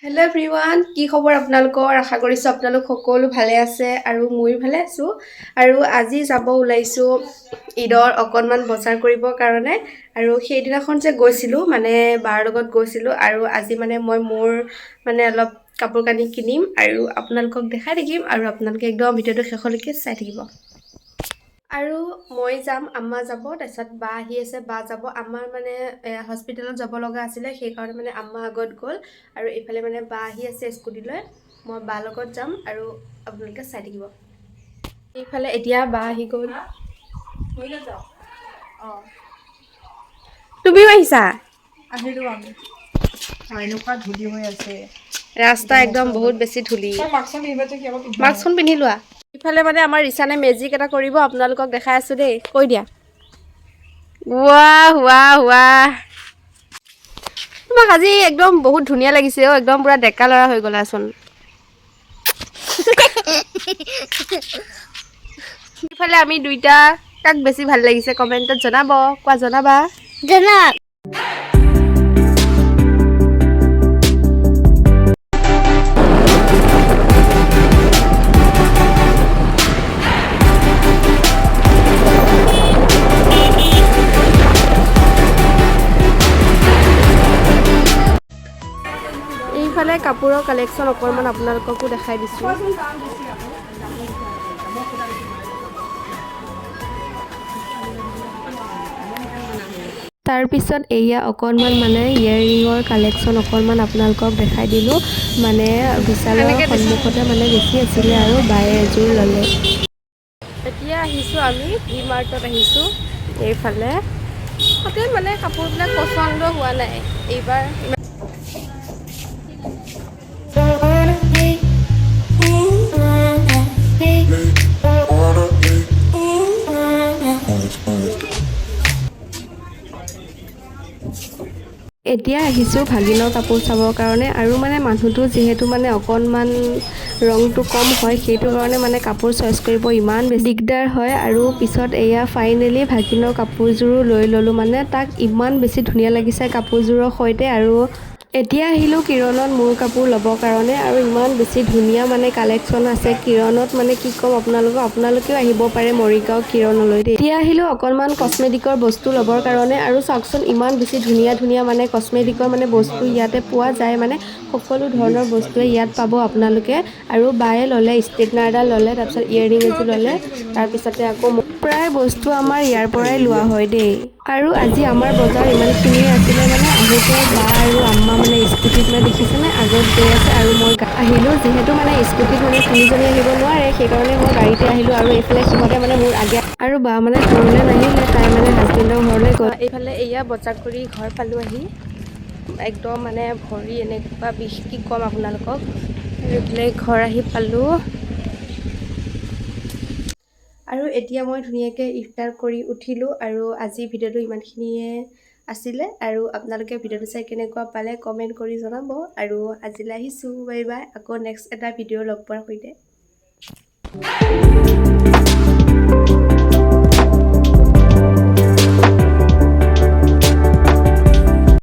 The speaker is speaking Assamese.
হেল্ল' এভৰিৱান, কি খবৰ আপোনালোকৰ? আশা কৰিছোঁ আপোনালোক সকলো ভালে আছে আৰু ময়ো ভালে আছোঁ। আৰু আজি যাব ওলাইছোঁ ঈদৰ অকণমান বজাৰ কৰিবৰ কাৰণে। আৰু সেইদিনাখন যে গৈছিলোঁ মানে বাৰ লগত গৈছিলোঁ আৰু আজি মানে মই মোৰ অলপ কাপোৰ কানি কিনিম আৰু আপোনালোকক দেখাই থাকিম আৰু আপোনালোকে একদম ভিডিঅ'টো শেষলৈকে চাই থাকিব। আৰু মই যাম, আম্মা যাব, তাৰপিছত বা আহি আছে, বা যাব। আমাৰ হস্পিটেলত যাব লগা আছিলে, সেইকাৰণে আম্মা আগত গ'ল আৰু এইফালে বা আহি আছে স্কুটিলৈ। মই বা লগত যাম আৰু আপোনালোকে চাই থাকিব। এইফালে এতিয়া বা আহি গ'ল। তুমিও আহিছা? আহিলোঁ আমি। এনেকুৱা ধূলি হৈ আছে। ৰাস্তা একদম বহুত বেছি ধূলি। মাস্কখন পিন্ধি লোৱা। ইফালে আমাৰ ৰিচানে মেজিক এটা কৰিব, আপোনালোকক দেখাই আছোঁ দেই। কৈ দিয়া। ৱাহ ৱাহ ৱাহ, তোমাক আজি একদম বহুত ধুনীয়া লাগিছে অ', একদম পুৰা ডেকা ল'ৰা হৈ গ'লাচোন। ইফালে আমি দুইটা কাক বেছি ভাল লাগিছে কমেণ্টত জনাব। কোৱা, জনাবা। এইফালে কাপোৰৰ কালেকশ্যন অকণমান আপোনালোককো দেখাই দিছোঁ। তাৰপিছত এয়া অকণমান ইয়েৰিঙৰ কালেকশ্যন অকণমান আপোনালোকক দেখাই দিলোঁ। বিশালৰ সন্মুখতে বেছি আছিলে আৰু বায়ে এযোৰ ল'লে। এতিয়া আহিছোঁ আমি ভি মাৰ্টত আহিছোঁ। এইফালে তাতে কাপোৰবিলাক পচন্দ হোৱা নাই এইবাৰ। এতিয়া আহিছোঁ ভাগিনৰ কাপোৰ চাবৰ কাৰণে আৰু মানুহটো যিহেতু অকণমান ৰংটো কম হয়, সেইটো কাৰণে কাপোৰ চইচ কৰিব ইমান বেছি দিগদাৰ হয়। আৰু পিছত এয়া ফাইনেলি ভাগিনৰ কাপোৰযোৰো লৈ ল'লোঁ। তাক ইমান বেছি ধুনীয়া লাগিছে কাপোৰযোৰৰ সৈতে। আৰু এতিয়া আহিলোঁ কিৰণত মোৰ কাপোৰ ল'বৰ কাৰণে আৰু ইমান বেছি ধুনীয়া কালেকশ্যন আছে কিৰণত, কি ক'ম আপোনালোকেও আহিব পাৰে মৰিগাঁও কিৰণলৈ দেই। এতিয়া আহিলোঁ অকণমান কচমেটিকৰ বস্তু ল'বৰ কাৰণে আৰু চাওকচোন ইমান বেছি ধুনীয়া ধুনীয়া কচমেটিকৰ বস্তু ইয়াতে পোৱা যায়। সকলো ধৰণৰ বস্তুৱে ইয়াত পাব আপোনালোকে। আৰু বায়ে ল'লে ষ্ট্ৰেটনাৰ এডাল ল'লে, তাৰপিছত ইয়েৰিং এযোৰ ল'লে, তাৰপিছতে আকৌ প্ৰায় বস্তু আমাৰ ইয়াৰ পৰাই লোৱা হয় দেই। আৰু আজি আমাৰ বজাৰ ইমানখিনিয়ে আছিলে। আহোঁতে বা আৰু আম্মা স্কুটিত দেখিছেনে আগত গৈ আছে আৰু মই আহিলোঁ। যিহেতু স্কুটিত তিনিজনী আহিব নোৱাৰে, সেইকাৰণে মই গাড়ীতে আহিলোঁ। আৰু এইফালে সিহঁতে মোৰ আগে আৰু বা ঘৰলৈ নাহিলে, তাই হাজবেণ্ডৰ ঘৰলৈ গ'ল। এইফালে এয়া বজাৰ কৰি ঘৰ পালোঁ আহি। একদম ভৰি এনেকুৱা বিষ, কি ক'ম আপোনালোকক। এইফালে ঘৰ আহি পালোঁ আৰু এতিয়া মই ধুনীয়াকৈ ইফতাৰ কৰি উঠিলোঁ। আৰু আজি ভিডিঅ'টো ইমানখিনিয়ে আছিলে আৰু আপোনালোকে ভিডিঅ'টো চাই কেনেকুৱা পালে কমেণ্ট কৰি জনাব। আৰু আজিলৈ আহিছোঁ, বাই বাই। আকৌ নেক্সট এটা ভিডিঅ' লগ পোৱাৰ সৈতে।